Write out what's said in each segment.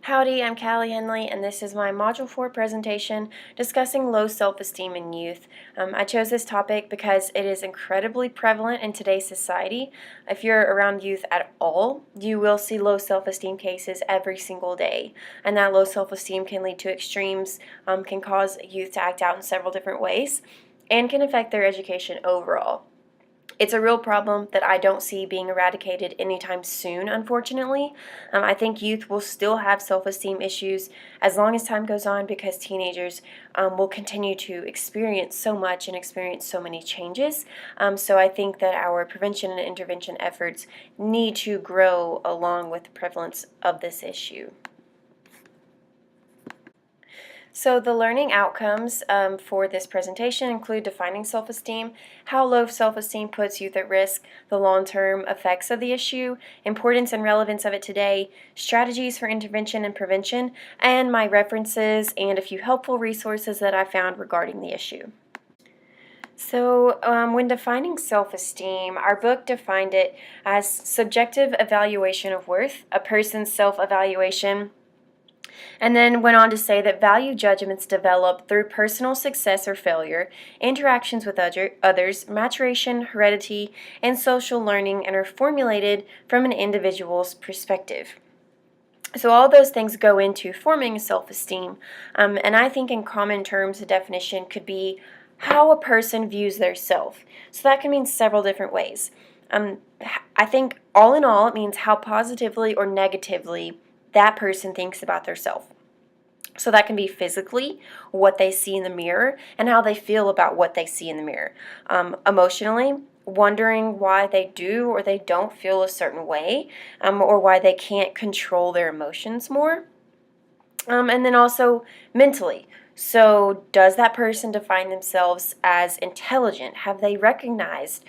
Howdy, I'm Callie Henly, and this is my Module 4 presentation discussing low self-esteem in youth. I chose this topic because it is incredibly prevalent in today's society. If you're around youth at all, you will see low self-esteem cases every single day, and that low self-esteem can lead to extremes, can cause youth to act out in several different ways, and can affect their education overall. It's a real problem that I don't see being eradicated anytime soon, unfortunately. I think youth will still have self-esteem issues as long as time goes on because teenagers will continue to experience so much and experience so many changes. So I think that our prevention and intervention efforts need to grow along with the prevalence of this issue. So the learning outcomes for this presentation include defining self-esteem, how low self-esteem puts youth at risk, the long-term effects of the issue, importance and relevance of it today, strategies for intervention and prevention, and my references and a few helpful resources that I found regarding the issue. So when defining self-esteem, our book defined it as subjective evaluation of worth, a person's self-evaluation, and then went on to say that value judgments develop through personal success or failure, interactions with others, maturation, heredity, and social learning, and are formulated from an individual's perspective. So all those things go into forming self-esteem, and I think in common terms the definition could be how a person views their self. So that can mean several different ways. I think all in all it means how positively or negatively that person thinks about their self. So that can be physically, what they see in the mirror, and how they feel about what they see in the mirror. Emotionally, wondering why they do or they don't feel a certain way, or why they can't control their emotions more. And then also mentally. So does that person define themselves as intelligent? Have they recognized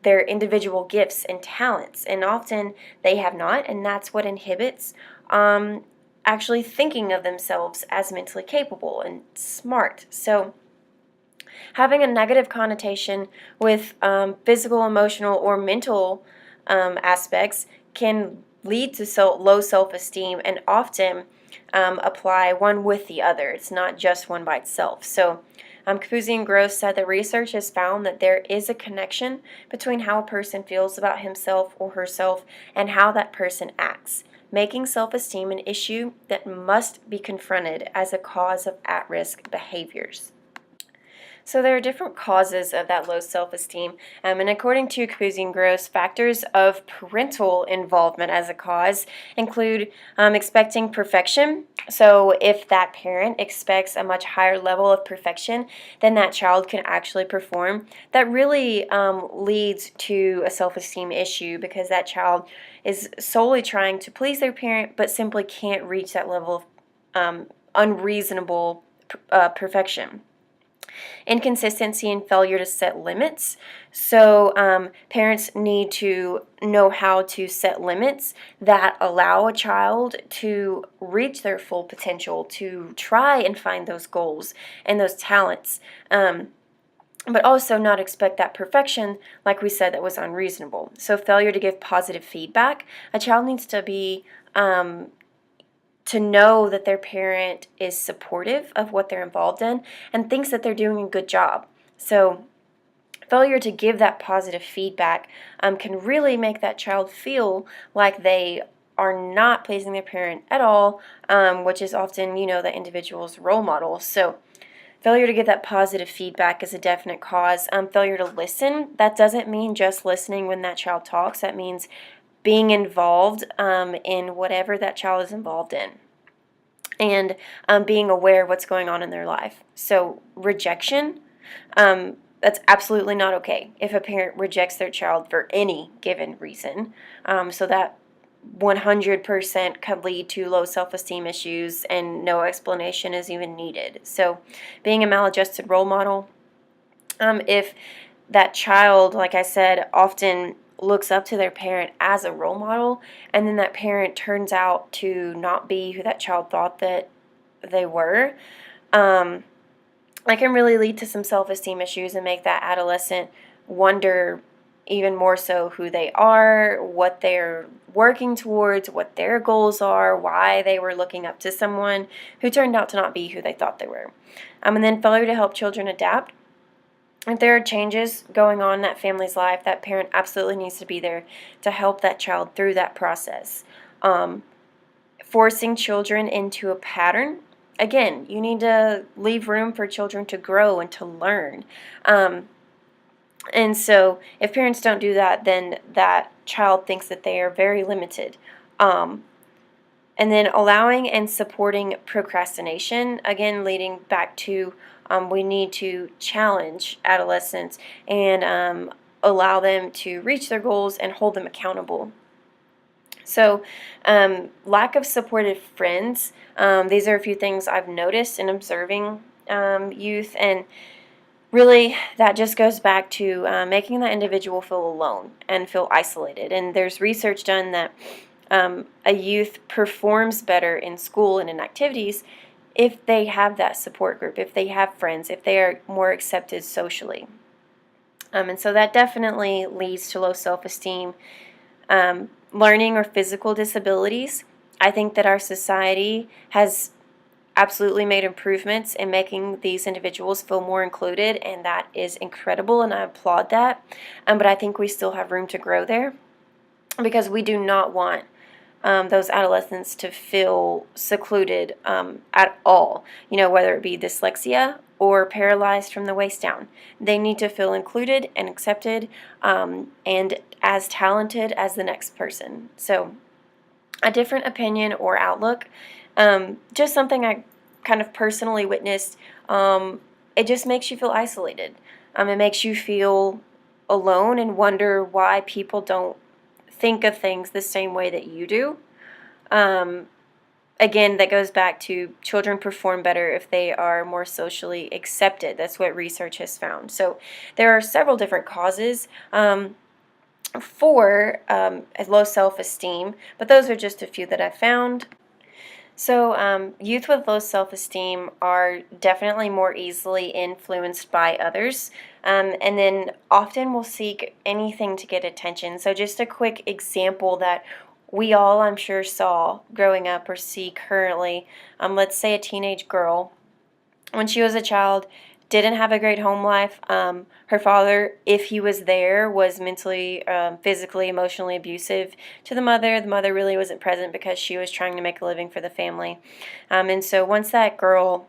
their individual gifts and talents? And often they have not, and that's what inhibits actually thinking of themselves as mentally capable and smart. So having a negative connotation with physical, emotional, or mental aspects can lead to low self-esteem and often apply one with the other. It's not just one by itself. So Capuzzi and Gross said that research has found that there is a connection between how a person feels about himself or herself and how that person acts, making self-esteem an issue that must be confronted as a cause of at-risk behaviors. So there are different causes of that low self-esteem, and according to Capuzzi and Gross, factors of parental involvement as a cause include expecting perfection. So if that parent expects a much higher level of perfection than that child can actually perform, that really leads to a self-esteem issue because that child is solely trying to please their parent but simply can't reach that level of unreasonable perfection. Inconsistency and failure to set limits. So parents need to know how to set limits that allow a child to reach their full potential, to try and find those goals and those talents, but also not expect that perfection, like we said, that was unreasonable. So failure to give positive feedback. A child needs to be to know that their parent is supportive of what they're involved in and thinks that they're doing a good job. So failure to give that positive feedback can really make that child feel like they are not pleasing their parent at all, which is often, the individual's role model. So failure to give that positive feedback is a definite cause. Failure to listen, that doesn't mean just listening when that child talks. That means being involved in whatever that child is involved in, and being aware of what's going on in their life. So rejection, that's absolutely not okay if a parent rejects their child for any given reason. So that 100% could lead to low self-esteem issues and no explanation is even needed. So being a maladjusted role model, if that child, like I said, often looks up to their parent as a role model, and then that parent turns out to not be who that child thought that they were, that can really lead to some self-esteem issues and make that adolescent wonder, even more so who they are, what they're working towards, what their goals are, why they were looking up to someone who turned out to not be who they thought they were. And then failure to help children adapt. If there are changes going on in that family's life, that parent absolutely needs to be there to help that child through that process. Forcing children into a pattern. Again, you need to leave room for children to grow and to learn. And so if parents don't do that, then that child thinks that they are very limited. And then allowing and supporting procrastination, again, leading back to we need to challenge adolescents and allow them to reach their goals and hold them accountable. So, lack of supportive friends. These are a few things I've noticed in observing youth, and really, that just goes back to making that individual feel alone and feel isolated. And there's research done that a youth performs better in school and in activities if they have that support group, if they have friends, if they are more accepted socially. And so that definitely leads to low self-esteem, learning or physical disabilities. I think that our society has absolutely made improvements in making these individuals feel more included, and that is incredible, and I applaud that. But I think we still have room to grow there, because we do not want those adolescents to feel secluded at all, whether it be dyslexia or paralyzed from the waist down. They need to feel included and accepted and as talented as the next person. So a different opinion or outlook, just something I kind of personally witnessed, it just makes you feel isolated. It makes you feel alone and wonder why people don't think of things the same way that you do. Again, that goes back to children perform better if they are more socially accepted. That's what research has found. So there are several different causes for low self-esteem, but those are just a few that I found. So youth with low self-esteem are definitely more easily influenced by others, and then often will seek anything to get attention. So just a quick example that we all, I'm sure, saw growing up or see currently. Let's say a teenage girl, when she was a child, didn't have a great home life. Her father, if he was there, was mentally, physically, emotionally abusive to the mother. The mother really wasn't present because she was trying to make a living for the family. And so once that girl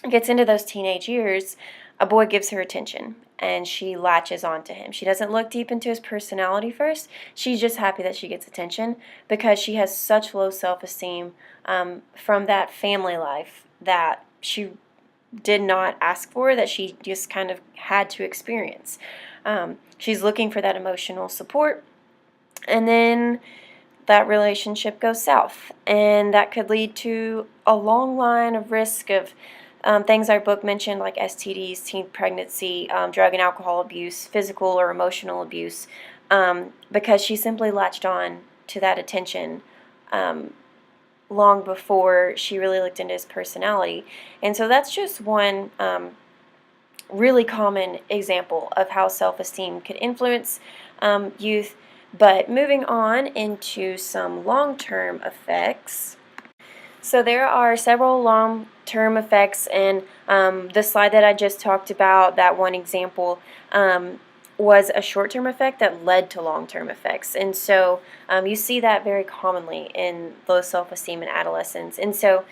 gets into those teenage years, a boy gives her attention, and she latches onto him. She doesn't look deep into his personality first. She's just happy that she gets attention because she has such low self-esteem from that family life that she did not ask for, that she just kind of had to experience. She's looking for that emotional support, and then that relationship goes south, and that could lead to a long line of risk of things our book mentioned, like STDs, teen pregnancy, drug and alcohol abuse, physical or emotional abuse, because she simply latched on to that attention long before she really looked into his personality. And so that's just one really common example of how self-esteem could influence youth. But moving on into some long-term effects. So there are several long-term effects, and the slide that I just talked about, that one example, was a short-term effect that led to long-term effects. And so you see that very commonly in low self-esteem in adolescents. And so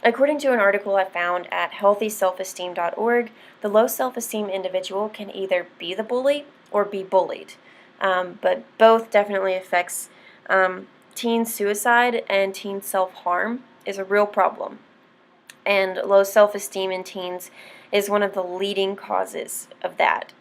according to an article I found at healthyselfesteem.org, the low self-esteem individual can either be the bully or be bullied. But both definitely affects teen suicide, and teen self-harm is a real problem. And low self-esteem in teens is one of the leading causes of that.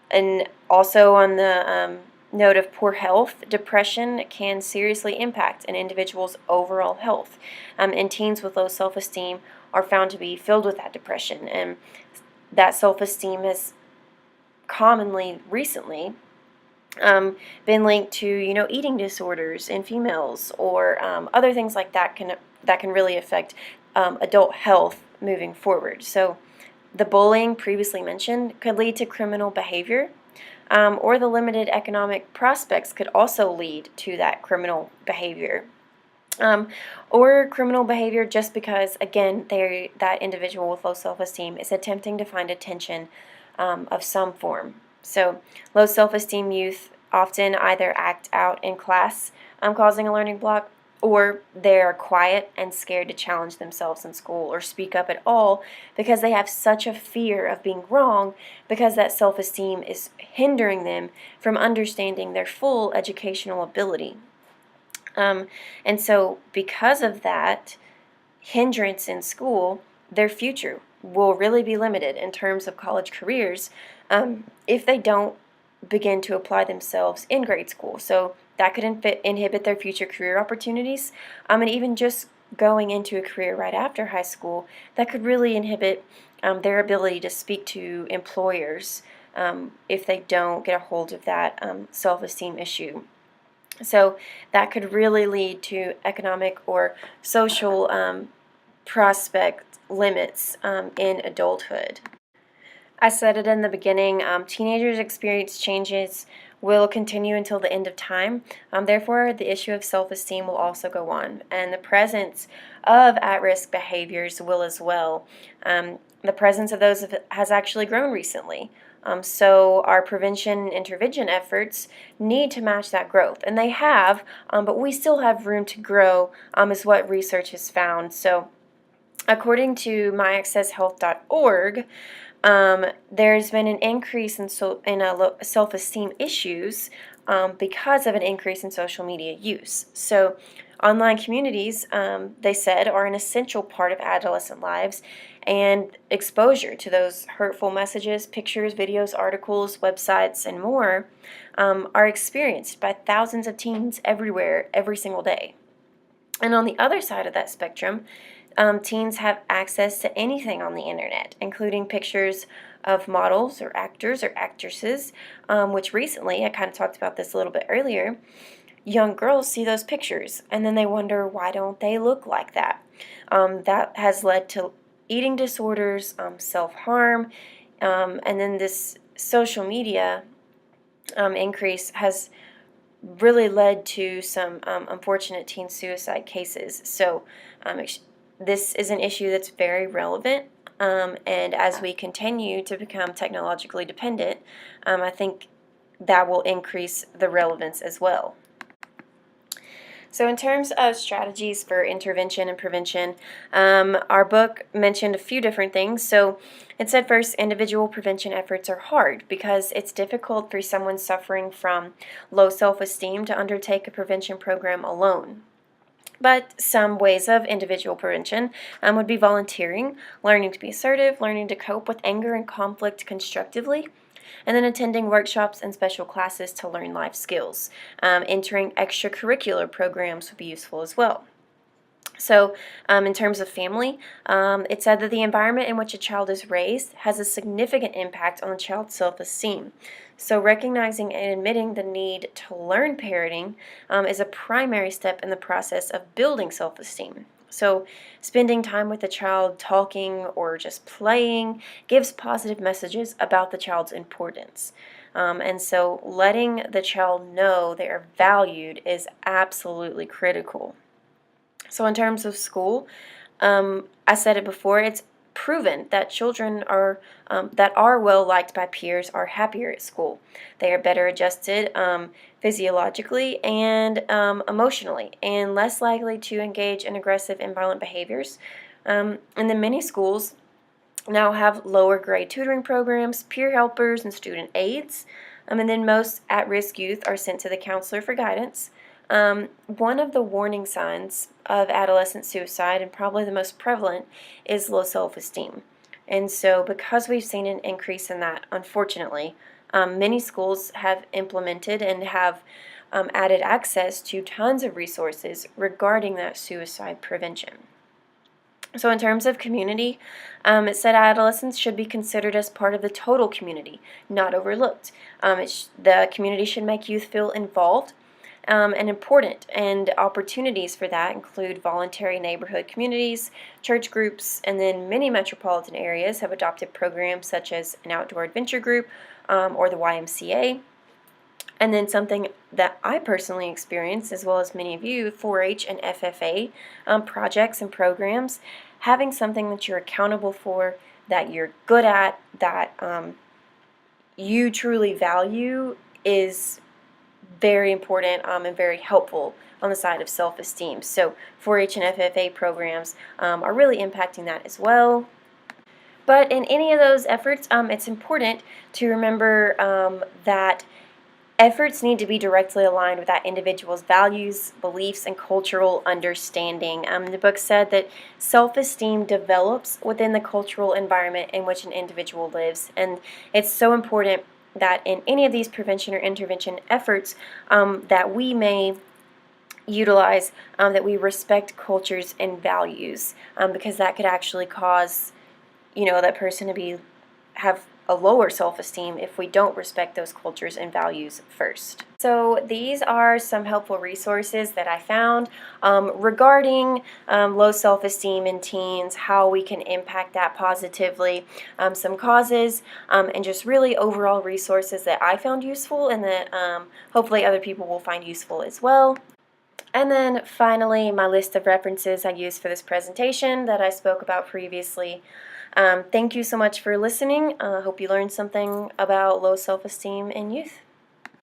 And also on the note of poor health, depression can seriously impact an individual's overall health. And teens with low self-esteem are found to be filled with that depression. And that self-esteem has commonly, recently, been linked to, eating disorders in females, or other things like that can really affect adult health moving forward. So the bullying previously mentioned could lead to criminal behavior, or the limited economic prospects could also lead to that criminal behavior. Or criminal behavior just because, again, that individual with low self-esteem is attempting to find attention of some form. So low self-esteem youth often either act out in class, causing a learning block, or they're quiet and scared to challenge themselves in school or speak up at all because they have such a fear of being wrong, because that self-esteem is hindering them from understanding their full educational ability. And so because of that hindrance in school, their future will really be limited in terms of college careers if they don't begin to apply themselves in grade school. So that could inhibit their future career opportunities, and even just going into a career right after high school, that could really inhibit their ability to speak to employers if they don't get a hold of that self-esteem issue. So that could really lead to economic or social prospect limits in adulthood. I said it in the beginning, teenagers' experience changes will continue until the end of time. Therefore, the issue of self-esteem will also go on, and the presence of at-risk behaviors will as well. The presence of those has actually grown recently. So our prevention and intervention efforts need to match that growth, and they have, but we still have room to grow, is what research has found. So according to myaccesshealth.org, there's been an increase in self-esteem issues because of an increase in social media use. So online communities, they said, are an essential part of adolescent lives, and exposure to those hurtful messages, pictures, videos, articles, websites, and more are experienced by thousands of teens everywhere, every single day. And on the other side of that spectrum, teens have access to anything on the internet, including pictures of models or actors or actresses, which recently, I kind of talked about this a little bit earlier, young girls see those pictures and then they wonder, why don't they look like that? That has led to eating disorders, self-harm, and then this social media increase has really led to some unfortunate teen suicide cases. So this is an issue that's very relevant, and as we continue to become technologically dependent, I think that will increase the relevance as well. So in terms of strategies for intervention and prevention, our book mentioned a few different things. So it said, first, individual prevention efforts are hard because it's difficult for someone suffering from low self-esteem to undertake a prevention program alone. But some ways of individual prevention would be volunteering, learning to be assertive, learning to cope with anger and conflict constructively, and then attending workshops and special classes to learn life skills. Entering extracurricular programs would be useful as well. So in terms of family, it said that the environment in which a child is raised has a significant impact on the child's self-esteem. So recognizing and admitting the need to learn parenting is a primary step in the process of building self-esteem. So spending time with the child, talking or just playing, gives positive messages about the child's importance. And so letting the child know they are valued is absolutely critical. So in terms of school, I said it before, it's proven that children that are well liked by peers are happier at school. They are better adjusted physiologically and emotionally, and less likely to engage in aggressive and violent behaviors. And then many schools now have lower grade tutoring programs, peer helpers, and student aides. And then most at-risk youth are sent to the counselor for guidance. One of the warning signs of adolescent suicide, and probably the most prevalent, is low self-esteem. And so because we've seen an increase in that, unfortunately, many schools have implemented and have added access to tons of resources regarding that suicide prevention. So in terms of community, it said adolescents should be considered as part of the total community, not overlooked. The community should make youth feel involved, and important, and opportunities for that include voluntary neighborhood communities, church groups, and then many metropolitan areas have adopted programs such as an outdoor adventure group or the YMCA. And then something that I personally experienced, as well as many of you, 4-H and FFA projects and programs, having something that you're accountable for, that you're good at, that you truly value is very important and very helpful on the side of self-esteem. So 4-H and FFA programs are really impacting that as well. But in any of those efforts, it's important to remember that efforts need to be directly aligned with that individual's values, beliefs, and cultural understanding. The book said that self-esteem develops within the cultural environment in which an individual lives, and it's so important that in any of these prevention or intervention efforts that we may utilize, that we respect cultures and values, because that could actually cause, that person to have a lower self-esteem if we don't respect those cultures and values first. So these are some helpful resources that I found regarding low self-esteem in teens, how we can impact that positively, some causes, and just really overall resources that I found useful and that hopefully other people will find useful as well. And then finally, my list of references I used for this presentation that I spoke about previously. Thank you so much for listening. I hope you learned something about low self-esteem in youth.